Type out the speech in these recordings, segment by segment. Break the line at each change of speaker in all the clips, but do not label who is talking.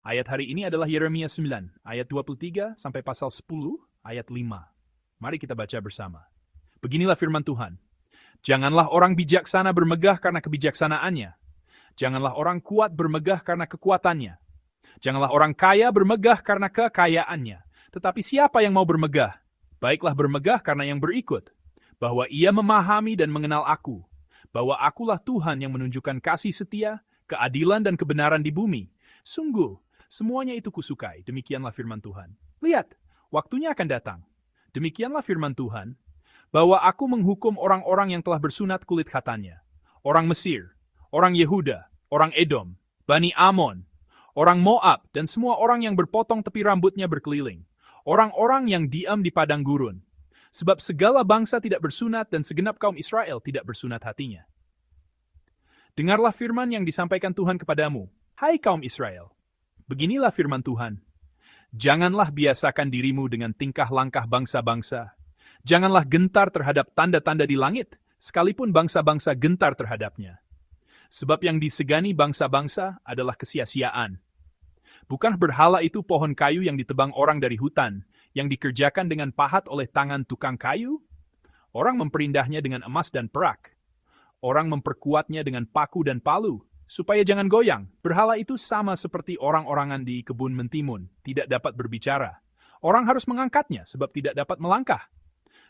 Ayat hari ini adalah Yeremia 9, ayat 23 sampai pasal 10, ayat 5. Mari kita baca bersama. Beginilah firman Tuhan. Janganlah orang bijaksana bermegah karena kebijaksanaannya. Janganlah orang kuat bermegah karena kekuatannya. Janganlah orang kaya bermegah karena kekayaannya. Tetapi siapa yang mau bermegah? Baiklah bermegah karena yang berikut. Bahwa ia memahami dan mengenal aku. Bahwa akulah Tuhan yang menunjukkan kasih setia, keadilan dan kebenaran di bumi. Sungguh, semuanya itu kusukai. Demikianlah firman Tuhan. Lihat, waktunya akan datang. Demikianlah firman Tuhan, bahwa aku menghukum orang-orang yang telah bersunat kulit khatannya. Orang Mesir, orang Yehuda, orang Edom, Bani Amon, orang Moab, dan semua orang yang berpotong tepi rambutnya berkeliling. Orang-orang yang diam di padang gurun. Sebab segala bangsa tidak bersunat dan segenap kaum Israel tidak bersunat hatinya. Dengarlah firman yang disampaikan Tuhan kepadamu, hai kaum Israel. Beginilah firman Tuhan. Janganlah biasakan dirimu dengan tingkah langkah bangsa-bangsa. Janganlah gentar terhadap tanda-tanda di langit, sekalipun bangsa-bangsa gentar terhadapnya. Sebab yang disegani bangsa-bangsa adalah kesia-siaan. Bukan berhala itu pohon kayu yang ditebang orang dari hutan, yang dikerjakan dengan pahat oleh tangan tukang kayu? Orang memperindahnya dengan emas dan perak. Orang memperkuatnya dengan paku dan palu, supaya jangan goyang. Berhala itu sama seperti orang-orangan di kebun mentimun, tidak dapat berbicara. Orang harus mengangkatnya, sebab tidak dapat melangkah.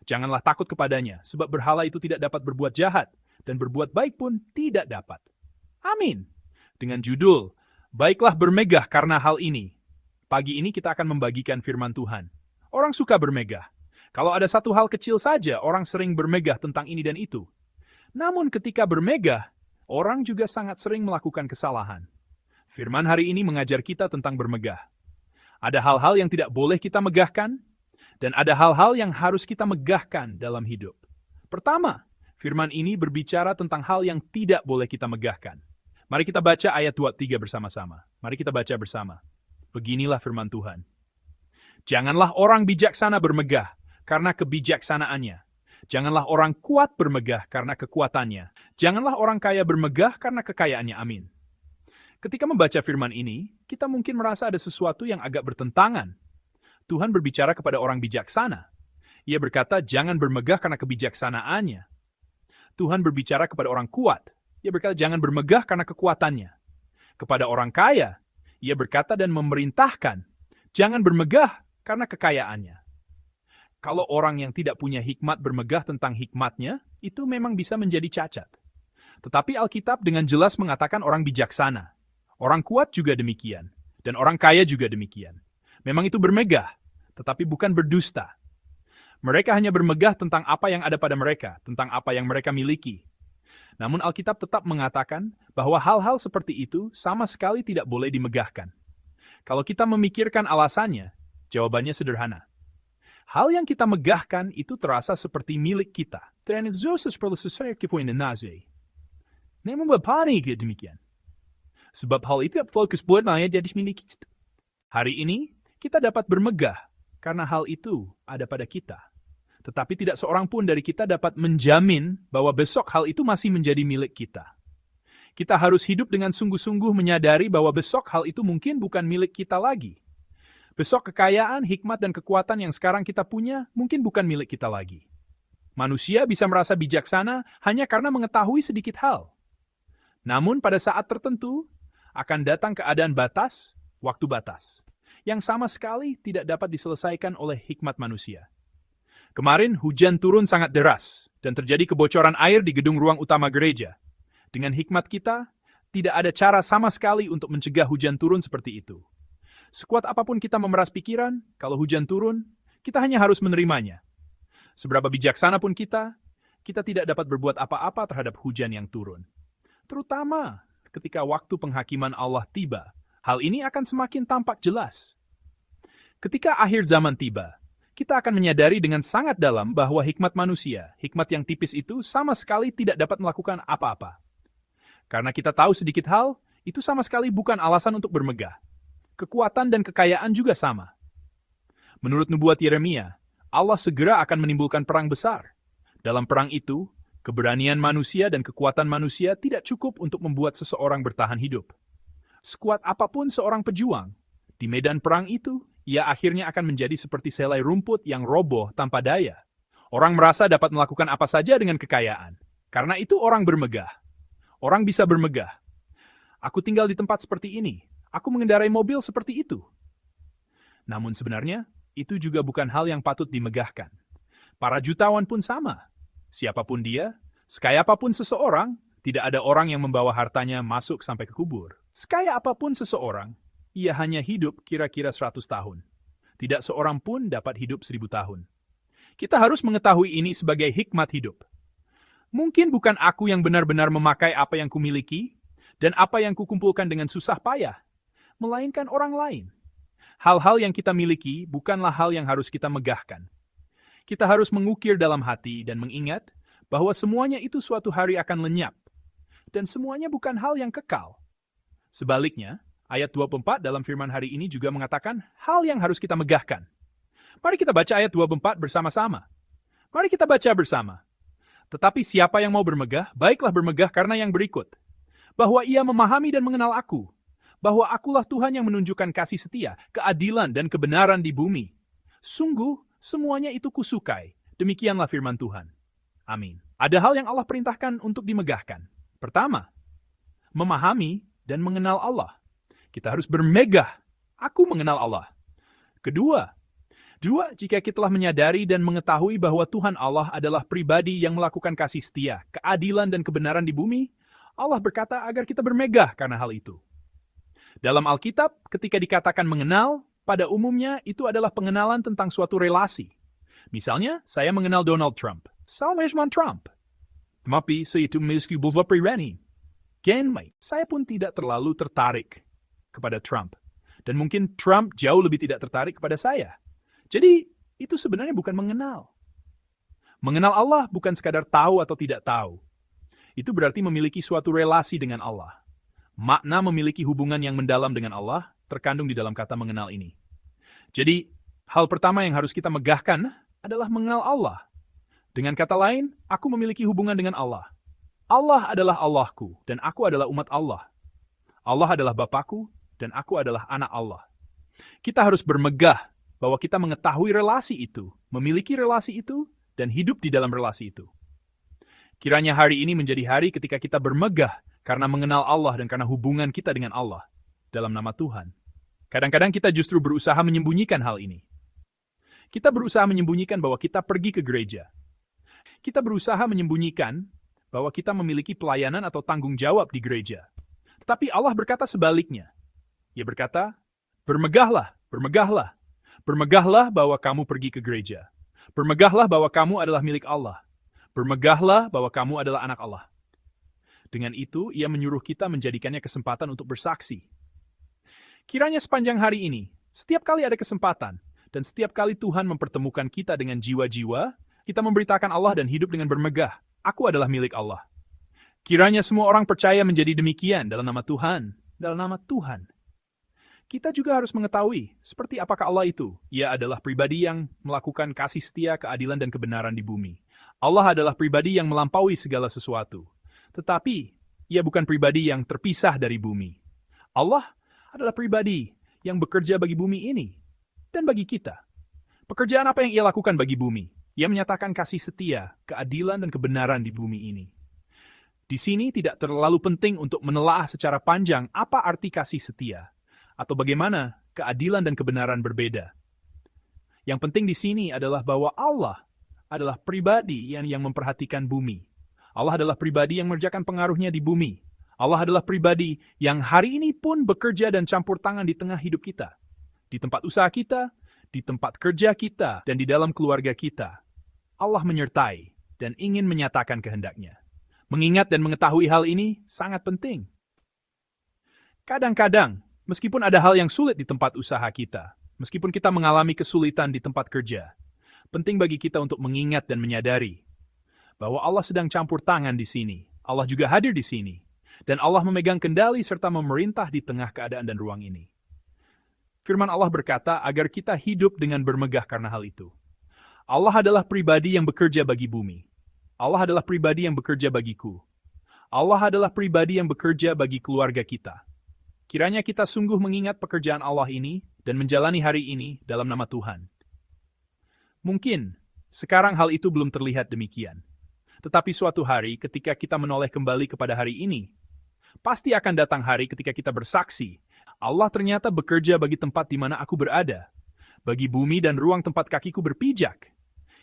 Janganlah takut kepadanya, sebab berhala itu tidak dapat berbuat jahat, dan berbuat baik pun tidak dapat. Amin. Dengan judul, Baiklah bermegah karena hal ini. Pagi ini kita akan membagikan firman Tuhan. Orang suka bermegah. Kalau ada satu hal kecil saja, orang sering bermegah tentang ini dan itu. Namun ketika bermegah, orang juga sangat sering melakukan kesalahan. Firman hari ini mengajar kita tentang bermegah. Ada hal-hal yang tidak boleh kita megahkan, dan ada hal-hal yang harus kita megahkan dalam hidup. Pertama, firman ini berbicara tentang hal yang tidak boleh kita megahkan. Mari kita baca ayat 23 bersama-sama. Mari kita baca bersama. Beginilah firman Tuhan. Janganlah orang bijaksana bermegah karena kebijaksanaannya. Janganlah orang kuat bermegah karena kekuatannya. Janganlah orang kaya bermegah karena kekayaannya. Amin. Ketika membaca firman ini, kita mungkin merasa ada sesuatu yang agak bertentangan. Tuhan berbicara kepada orang bijaksana. Ia berkata, jangan bermegah karena kebijaksanaannya. Tuhan berbicara kepada orang kuat. Ia berkata, jangan bermegah karena kekuatannya. Kepada orang kaya, ia berkata dan memerintahkan, jangan bermegah karena kekayaannya. Kalau orang yang tidak punya hikmat bermegah tentang hikmatnya, itu memang bisa menjadi cacat. Tetapi Alkitab dengan jelas mengatakan orang bijaksana. Orang kuat juga demikian. Dan orang kaya juga demikian. Memang itu bermegah, tetapi bukan berdusta. Mereka hanya bermegah tentang apa yang ada pada mereka, tentang apa yang mereka miliki. Namun Alkitab tetap mengatakan bahwa hal-hal seperti itu sama sekali tidak boleh dimegahkan. Kalau kita memikirkan alasannya, jawabannya sederhana. Hal yang kita megahkan itu terasa seperti milik kita. Namun bapani demikian. Sebab hal itu fokus buat jadi milik kita. Hari ini, kita dapat bermegah karena hal itu ada pada kita. Tetapi tidak seorang pun dari kita dapat menjamin bahwa besok hal itu masih menjadi milik kita. Kita harus hidup dengan sungguh-sungguh menyadari bahwa besok hal itu mungkin bukan milik kita lagi. Besok kekayaan, hikmat, dan kekuatan yang sekarang kita punya mungkin bukan milik kita lagi. Manusia bisa merasa bijaksana hanya karena mengetahui sedikit hal. Namun pada saat tertentu, akan datang keadaan batas, waktu batas, yang sama sekali tidak dapat diselesaikan oleh hikmat manusia. Kemarin hujan turun sangat deras, dan terjadi kebocoran air di gedung ruang utama gereja. Dengan hikmat kita, tidak ada cara sama sekali untuk mencegah hujan turun seperti itu. Sekuat apapun kita memeras pikiran, kalau hujan turun, kita hanya harus menerimanya. Seberapa bijaksana pun kita tidak dapat berbuat apa-apa terhadap hujan yang turun. Terutama ketika waktu penghakiman Allah tiba, hal ini akan semakin tampak jelas. Ketika akhir zaman tiba, kita akan menyadari dengan sangat dalam bahwa hikmat manusia, hikmat yang tipis itu sama sekali tidak dapat melakukan apa-apa. Karena kita tahu sedikit hal, itu sama sekali bukan alasan untuk bermegah. Kekuatan dan kekayaan juga sama. Menurut nubuat Yeremia, Allah segera akan menimbulkan perang besar. Dalam perang itu, keberanian manusia dan kekuatan manusia tidak cukup untuk membuat seseorang bertahan hidup. Sekuat apapun seorang pejuang, Di medan perang itu, ia akhirnya akan menjadi seperti selai rumput yang roboh tanpa daya. Orang merasa dapat melakukan apa saja dengan kekayaan. Karena itu orang bermegah. Orang bisa bermegah. Aku tinggal di tempat seperti ini. Aku mengendarai mobil seperti itu. Namun sebenarnya, itu juga bukan hal yang patut dimegahkan. Para jutawan pun sama. Siapapun dia, sekaya apapun seseorang, tidak ada orang yang membawa hartanya masuk sampai ke kubur. Sekaya apapun seseorang, ia hanya hidup kira-kira 100 tahun. Tidak seorang pun dapat hidup 1000 tahun. Kita harus mengetahui ini sebagai hikmat hidup. Mungkin bukan aku yang benar-benar memakai apa yang kumiliki dan apa yang kukumpulkan dengan susah payah, melainkan orang lain. Hal-hal yang kita miliki bukanlah hal yang harus kita megahkan. Kita harus mengukir dalam hati dan mengingat bahwa semuanya itu suatu hari akan lenyap, dan semuanya bukan hal yang kekal. Sebaliknya, ayat 24 dalam firman hari ini juga mengatakan hal yang harus kita megahkan. Mari kita baca ayat 24 bersama-sama. Mari kita baca bersama. Tetapi siapa yang mau bermegah, baiklah bermegah karena yang berikut. Bahwa ia memahami dan mengenal aku. Bahwa akulah Tuhan yang menunjukkan kasih setia, keadilan dan kebenaran di bumi. Sungguh, semuanya itu kusukai. Demikianlah firman Tuhan. Amin. Ada hal yang Allah perintahkan untuk dimegahkan. Pertama, memahami dan mengenal Allah. Kita harus bermegah. Aku mengenal Allah. Kedua, jika kita telah menyadari dan mengetahui bahwa Tuhan Allah adalah pribadi yang melakukan kasih setia, keadilan dan kebenaran di bumi, Allah berkata agar kita bermegah karena hal itu. Dalam Alkitab, ketika dikatakan mengenal, pada umumnya itu adalah pengenalan tentang suatu relasi. Misalnya, saya mengenal Donald Trump. Saya mengenal Trump. Tetapi saya itu memiliki beberapa pribadi. Saya pun tidak terlalu tertarik kepada Trump. Dan mungkin Trump jauh lebih tidak tertarik kepada saya. Jadi, itu sebenarnya bukan mengenal. Mengenal Allah bukan sekadar tahu atau tidak tahu. Itu berarti memiliki suatu relasi dengan Allah. Makna memiliki hubungan yang mendalam dengan Allah terkandung di dalam kata mengenal ini. Jadi, hal pertama yang harus kita megahkan adalah mengenal Allah. Dengan kata lain, aku memiliki hubungan dengan Allah. Allah adalah Allahku, dan aku adalah umat Allah. Allah adalah Bapakku, dan aku adalah anak Allah. Kita harus bermegah bahwa kita mengetahui relasi itu, memiliki relasi itu, dan hidup di dalam relasi itu. Kiranya hari ini menjadi hari ketika kita bermegah karena mengenal Allah dan karena hubungan kita dengan Allah dalam nama Tuhan. Kadang-kadang kita justru berusaha menyembunyikan hal ini. Kita berusaha menyembunyikan bahwa kita pergi ke gereja. Kita berusaha menyembunyikan bahwa kita memiliki pelayanan atau tanggung jawab di gereja. Tetapi Allah berkata sebaliknya. Ia berkata, bermegahlah, bermegahlah. Bermegahlah bahwa kamu pergi ke gereja. Bermegahlah bahwa kamu adalah milik Allah. Bermegahlah bahwa kamu adalah anak Allah. Dengan itu, ia menyuruh kita menjadikannya kesempatan untuk bersaksi. Kiranya sepanjang hari ini, setiap kali ada kesempatan, dan setiap kali Tuhan mempertemukan kita dengan jiwa-jiwa, kita memberitakan Allah dan hidup dengan bermegah. Aku adalah milik Allah. Kiranya semua orang percaya menjadi demikian dalam nama Tuhan. Dalam nama Tuhan. Kita juga harus mengetahui seperti apakah Allah itu. Ia adalah pribadi yang melakukan kasih setia, keadilan, dan kebenaran di bumi. Allah adalah pribadi yang melampaui segala sesuatu. Tetapi, ia bukan pribadi yang terpisah dari bumi. Allah adalah pribadi yang bekerja bagi bumi ini dan bagi kita. Pekerjaan apa yang ia lakukan bagi bumi? Ia menyatakan kasih setia, keadilan, dan kebenaran di bumi ini. Di sini tidak terlalu penting untuk menelaah secara panjang apa arti kasih setia, atau bagaimana keadilan dan kebenaran berbeda. Yang penting di sini adalah bahwa Allah adalah pribadi yang memperhatikan bumi. Allah adalah pribadi yang mengerjakan pengaruhnya di bumi. Allah adalah pribadi yang hari ini pun bekerja dan campur tangan di tengah hidup kita. Di tempat usaha kita, di tempat kerja kita, dan di dalam keluarga kita. Allah menyertai dan ingin menyatakan kehendaknya. Mengingat dan mengetahui hal ini sangat penting. Kadang-kadang, meskipun ada hal yang sulit di tempat usaha kita, meskipun kita mengalami kesulitan di tempat kerja, penting bagi kita untuk mengingat dan menyadari bahwa Allah sedang campur tangan di sini. Allah juga hadir di sini. Dan Allah memegang kendali serta memerintah di tengah keadaan dan ruang ini. Firman Allah berkata agar kita hidup dengan bermegah karena hal itu. Allah adalah pribadi yang bekerja bagi bumi. Allah adalah pribadi yang bekerja bagiku. Allah adalah pribadi yang bekerja bagi keluarga kita. Kiranya kita sungguh mengingat pekerjaan Allah ini dan menjalani hari ini dalam nama Tuhan. Mungkin sekarang hal itu belum terlihat demikian. Tetapi suatu hari ketika kita menoleh kembali kepada hari ini, pasti akan datang hari ketika kita bersaksi, Allah ternyata bekerja bagi tempat di mana aku berada, bagi bumi dan ruang tempat kakiku berpijak.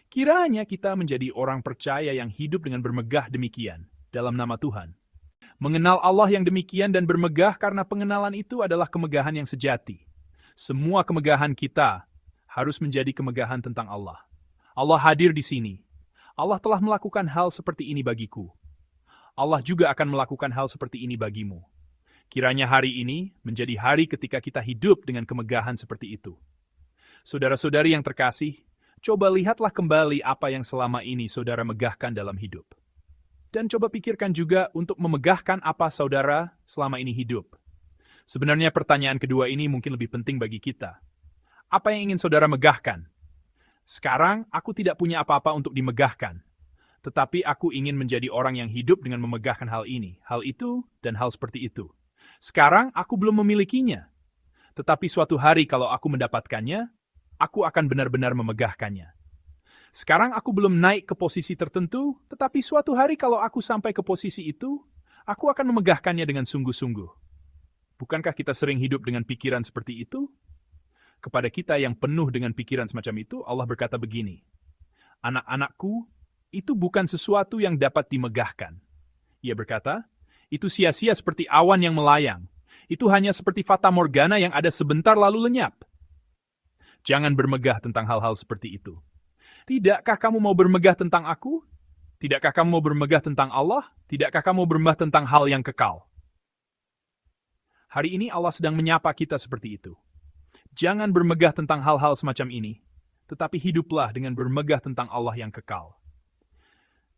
Kiranya kita menjadi orang percaya yang hidup dengan bermegah demikian dalam nama Tuhan. Mengenal Allah yang demikian dan bermegah karena pengenalan itu adalah kemegahan yang sejati. Semua kemegahan kita harus menjadi kemegahan tentang Allah. Allah hadir di sini. Allah telah melakukan hal seperti ini bagiku. Allah juga akan melakukan hal seperti ini bagimu. Kiranya hari ini menjadi hari ketika kita hidup dengan kemegahan seperti itu. Saudara-saudari yang terkasih, coba lihatlah kembali apa yang selama ini saudara megahkan dalam hidup. Dan coba pikirkan juga untuk memegahkan apa saudara selama ini hidup. Sebenarnya pertanyaan kedua ini mungkin lebih penting bagi kita. Apa yang ingin saudara megahkan? Sekarang aku tidak punya apa-apa untuk dimegahkan. Tetapi aku ingin menjadi orang yang hidup dengan memegahkan hal ini, hal itu, dan hal seperti itu. Sekarang aku belum memilikinya. Tetapi suatu hari kalau aku mendapatkannya, aku akan benar-benar memegahkannya. Sekarang aku belum naik ke posisi tertentu, tetapi suatu hari kalau aku sampai ke posisi itu, aku akan memegahkannya dengan sungguh-sungguh. Bukankah kita sering hidup dengan pikiran seperti itu? Kepada kita yang penuh dengan pikiran semacam itu, Allah berkata begini, "Anak-anakku, itu bukan sesuatu yang dapat dimegahkan." Ia berkata, "Itu sia-sia seperti awan yang melayang. Itu hanya seperti fata morgana yang ada sebentar lalu lenyap." Jangan bermegah tentang hal-hal seperti itu. Tidakkah kamu mau bermegah tentang aku? Tidakkah kamu mau bermegah tentang Allah? Tidakkah kamu mau bermegah tentang hal yang kekal? Hari ini Allah sedang menyapa kita seperti itu. Jangan bermegah tentang hal-hal semacam ini, tetapi hiduplah dengan bermegah tentang Allah yang kekal.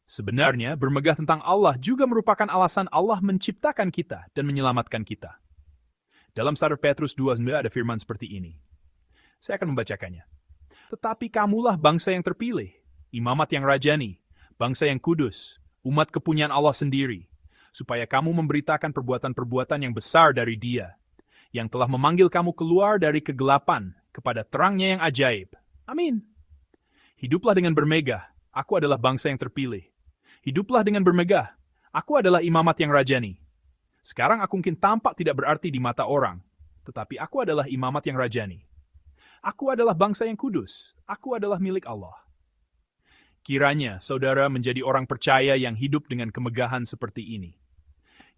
Sebenarnya, bermegah tentang Allah juga merupakan alasan Allah menciptakan kita dan menyelamatkan kita. Dalam 1 Petrus 2:9 ada firman seperti ini. Saya akan membacakannya. "Tetapi kamulah bangsa yang terpilih, imamat yang rajani, bangsa yang kudus, umat kepunyaan Allah sendiri, supaya kamu memberitakan perbuatan-perbuatan yang besar dari Dia, yang telah memanggil kamu keluar dari kegelapan kepada terangnya yang ajaib." Amin. Hiduplah dengan bermegah, aku adalah bangsa yang terpilih. Hiduplah dengan bermegah, aku adalah imamat yang rajani. Sekarang aku mungkin tampak tidak berarti di mata orang, tetapi aku adalah imamat yang rajani. Aku adalah bangsa yang kudus. Aku adalah milik Allah. Kiranya saudara menjadi orang percaya yang hidup dengan kemegahan seperti ini.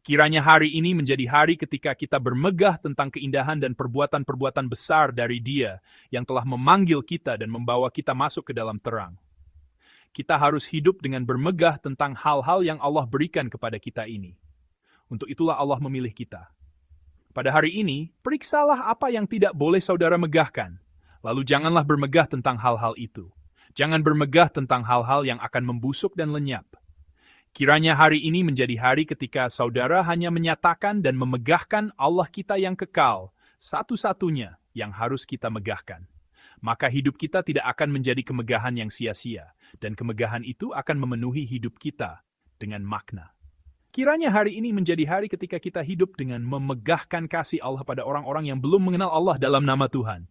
Kiranya hari ini menjadi hari ketika kita bermegah tentang keindahan dan perbuatan-perbuatan besar dari Dia yang telah memanggil kita dan membawa kita masuk ke dalam terang. Kita harus hidup dengan bermegah tentang hal-hal yang Allah berikan kepada kita ini. Untuk itulah Allah memilih kita. Pada hari ini, periksalah apa yang tidak boleh saudara megahkan. Lalu janganlah bermegah tentang hal-hal itu. Jangan bermegah tentang hal-hal yang akan membusuk dan lenyap. Kiranya hari ini menjadi hari ketika saudara hanya menyatakan dan memegahkan Allah kita yang kekal, satu-satunya yang harus kita megahkan. Maka hidup kita tidak akan menjadi kemegahan yang sia-sia, dan kemegahan itu akan memenuhi hidup kita dengan makna. Kiranya hari ini menjadi hari ketika kita hidup dengan memegahkan kasih Allah pada orang-orang yang belum mengenal Allah dalam nama Tuhan.